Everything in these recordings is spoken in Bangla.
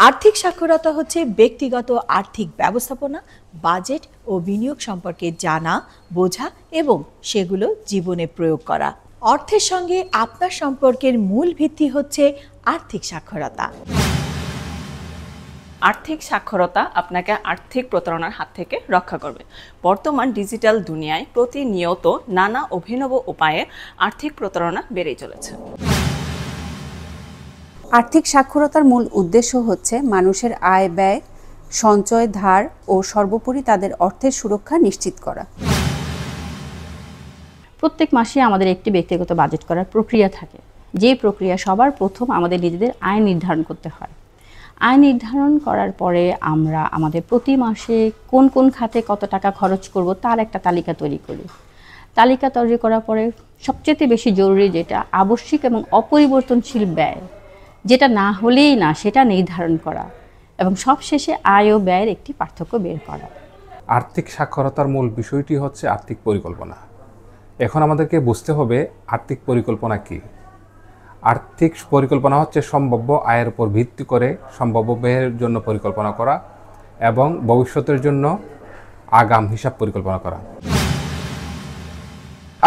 আর্থিক সাক্ষরতা হচ্ছে ব্যক্তিগত আর্থিক ব্যবস্থাপনা, বাজেট ও বিনিয়োগ সম্পর্কে জানা, বোঝা এবং সেগুলো জীবনে প্রয়োগ করা। অর্থের সঙ্গে আপনার সম্পর্কের মূল ভিত্তি হচ্ছে আর্থিক সাক্ষরতা। আর্থিক সাক্ষরতা আপনাকে আর্থিক প্রতারণার হাত থেকে রক্ষা করবে। বর্তমান ডিজিটাল দুনিয়ায় প্রতিনিয়ত নানা অভিনব উপায়ে আর্থিক প্রতারণা বেড়েই চলেছে। আর্থিক সাক্ষরতার মূল উদ্দেশ্য হচ্ছে মানুষের আয়, ব্যয়, সঞ্চয়, ধার ও সর্বোপরি তাদের অর্থের সুরক্ষা নিশ্চিত করা। প্রত্যেক মাসে আমাদের একটি ব্যক্তিগত বাজেট করার প্রক্রিয়া থাকে, যে প্রক্রিয়া সবার প্রথম আমাদের নিজেদের আয় নির্ধারণ করতে হয়। আয় নির্ধারণ করার পরে আমরা আমাদের প্রতি মাসে কোন কোন খাতে কত টাকা খরচ করব তার একটা তালিকা তৈরি করি। তালিকা তৈরি করার পরে সবচেয়ে বেশি জরুরি যেটা আবশ্যিক এবং অপরিবর্তনশীল ব্যয়, যেটা না হলেই না সেটা নির্ধারণ করা এবং সবশেষে আয় ও ব্যয়ের একটি পার্থক্য বের করা। আর্থিক সাক্ষরতার মূল বিষয়টি হচ্ছে আর্থিক পরিকল্পনা। এখন আমাদেরকে বুঝতে হবে আর্থিক পরিকল্পনা কী। আর্থিক পরিকল্পনা হচ্ছে সম্ভাব্য আয়ের উপর ভিত্তি করে সম্ভাব্য ব্যয়ের জন্য পরিকল্পনা করা এবং ভবিষ্যতের জন্য আগাম হিসাব পরিকল্পনা করা।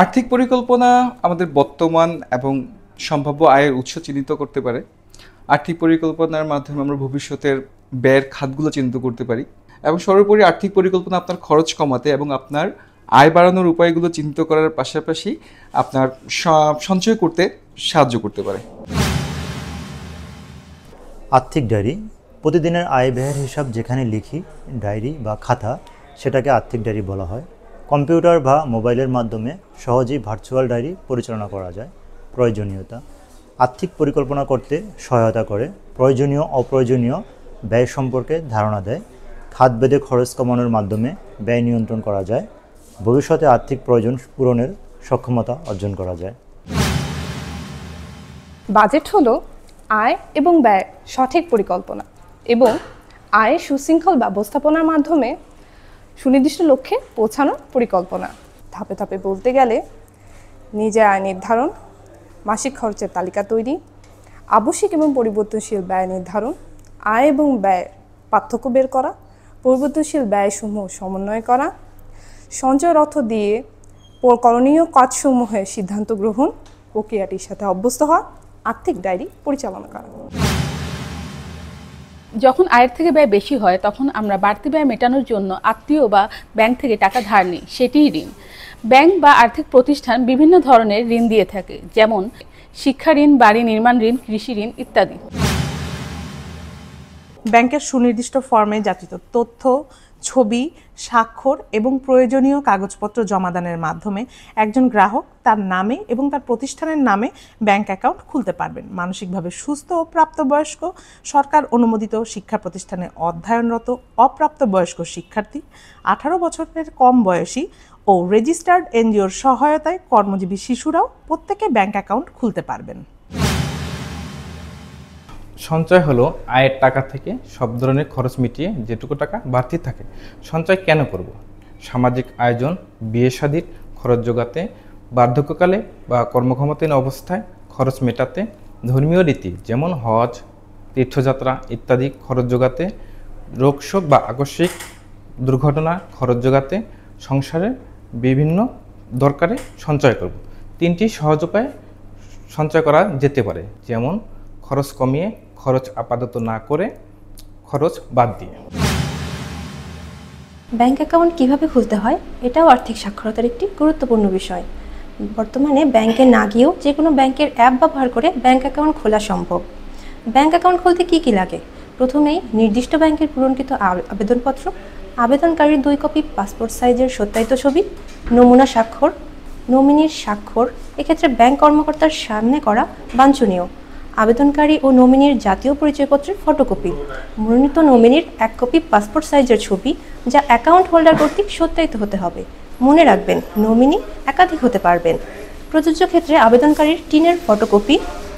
আর্থিক পরিকল্পনা আমাদের বর্তমান এবং সম্ভাব্য আয়ের উৎস চিহ্নিত করতে পারে। আর্থিক পরিকল্পনার মাধ্যমে আমরা ভবিষ্যতের ব্যয়ের খাতগুলো চিহ্নিত করতে পারি এবং সর্বোপরি আর্থিক পরিকল্পনা আপনার খরচ কমাতে এবং আপনার আয় বাড়ানোর উপায়গুলো চিহ্নিত করার পাশাপাশি আপনার সঞ্চয় করতে সাহায্য করতে পারে। আর্থিক ডায়েরি প্রতিদিনের আয় ব্যয়ের হিসাব যেখানে লিখি, ডায়েরি বা খাতা, সেটাকে আর্থিক ডায়েরি বলা হয়। কম্পিউটার বা মোবাইলের মাধ্যমে সহজেই ভার্চুয়াল ডায়েরি পরিচালনা করা যায়। প্রয়োজনীয়তা আর্থিক পরিকল্পনা করতে সহায়তা করে, প্রয়োজনীয় অপ্রয়োজনীয় ব্যয় সম্পর্কে ধারণা দেয়, খাতভেদে খরচ কমানোর মাধ্যমে ব্যয় নিয়ন্ত্রণ করা যায়, ভবিষ্যতে আর্থিক প্রয়োজন পূরণের সক্ষমতা অর্জন করা যায়। বাজেট হলো আয় এবং ব্যয় সঠিক পরিকল্পনা এবং আয়ের সুশৃঙ্খল ব্যবস্থাপনার মাধ্যমে সুনির্দিষ্ট লক্ষ্যে পৌঁছানোর পরিকল্পনা। ধাপে ধাপে বলতে গেলে নিজের আয় নির্ধারণ, মাসিক খরচের তালিকা তৈরি, আবশ্যিক এবং পরিবর্তনশীল ব্যয় নির্ধারণ, আয় এবং ব্যয়ের পার্থক্য বের করা, পরিবর্তনশীল ব্যয়সমূহ সমন্বয় করা, সঞ্চয়ের অর্থ দিয়ে করণীয় কাজসমূহের সিদ্ধান্ত গ্রহণ, প্রক্রিয়াটির সাথে অভ্যস্ত হওয়া, আর্থিক ডায়েরি পরিচালনা করা। যখন আয়ের থেকে ব্যয় বেশি হয় তখন আমরা বাড়তি ব্যয় মেটানোর জন্য আত্মীয় বা ব্যাংক থেকে টাকা ধার নিই, সেটিই ঋণ। ব্যাংক বা আর্থিক প্রতিষ্ঠান বিভিন্ন ধরনের ঋণ দিয়ে থাকে, যেমন শিক্ষা ঋণ, বাড়ি নির্মাণ ঋণ, কৃষি ঋণ ইত্যাদি। ব্যাংকের সুনির্দিষ্ট ফর্মে যাচিত তথ্য, ছবি, স্বাক্ষর এবং প্রয়োজনীয় কাগজপত্র জমাদানের মাধ্যমে একজন গ্রাহক তার নামে এবং তার প্রতিষ্ঠানের নামে ব্যাংক অ্যাকাউন্ট খুলতে পারবেন। মানসিকভাবে সুস্থ ও প্রাপ্তবয়স্ক, সরকার অনুমোদিত শিক্ষা প্রতিষ্ঠানে অধ্যয়নরত অপ্রাপ্তবয়স্ক শিক্ষার্থী, 18 বছরের কম বয়সী ও রেজিস্টার্ড এনজিওর সহায়তায় কর্মজীবী শিশুরাও প্রত্যেকে ব্যাংক অ্যাকাউন্ট খুলতে পারবেন। সঞ্চয় হলো আয়ের টাকা থেকে সব ধরনের খরচ মিটিয়ে যেটুকু টাকা বাড়তি থাকে। সঞ্চয় কেন করব? সামাজিক আয়োজন, বিয়ে শাদীর খরচ জোগাতে, বার্ধক্যকালে বা কর্মক্ষমতাহীন অবস্থায় খরচ মেটাতে, ধর্মীয় রীতি যেমন হজ, তীর্থযাত্রা ইত্যাদি খরচ জোগাতে, রোগ শোক বা আকস্মিক দুর্ঘটনা খরচ জোগাতে, সংসারের বিভিন্ন দরকারে সঞ্চয় করব। 3টি সহজ উপায়ে সঞ্চয় করা যেতে পারে, যেমন খরচ কমিয়ে, খরচ আপাতত না করে, খরচ বাদ দিয়ে। ব্যাংক অ্যাকাউন্ট কিভাবে খুলতে হয় এটাও আর্থিক সাক্ষরতার একটি গুরুত্বপূর্ণ বিষয়। বর্তমানে ব্যাংকে না গিয়েও যে কোনো ব্যাংকের অ্যাপ ব্যবহার করে ব্যাংক অ্যাকাউন্ট খোলা সম্ভব। ব্যাংক অ্যাকাউন্ট খুলতে কী কী লাগে? প্রথমেই নির্দিষ্ট ব্যাংকের পূরণকৃত আবেদনপত্র, আবেদনকারীর 2 কপি পাসপোর্ট সাইজের সত্যায়িত ছবি, নমুনা স্বাক্ষর, নমিনির স্বাক্ষর, এক্ষেত্রে ব্যাংক কর্মকর্তার সামনে করা বাঞ্ছনীয়, আবেদনকারী ও নমিনির জাতীয় পরিচয়পত্রের ফটোকপি, মনোনীত নমিনির 1 কপি পাসপোর্ট সাইজের ছবি যা অ্যাকাউন্ট হোল্ডার কর্তৃক সত্যায়িত হতে হবে। মনে রাখবেন, নমিনি একাধিক হতে পারবেন। প্রযোজ্য ক্ষেত্রে আবেদনকারীর টিনের ফটোকপি,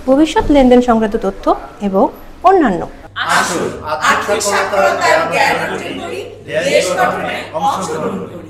ভবিষ্যৎ লেনদেন সংক্রান্ত তথ্য এবং অন্যান্য। আসুন আর্থিক সাক্ষরতার জ্ঞান অর্জন করি, দেশ গঠনে অংশগ্রহণ করি।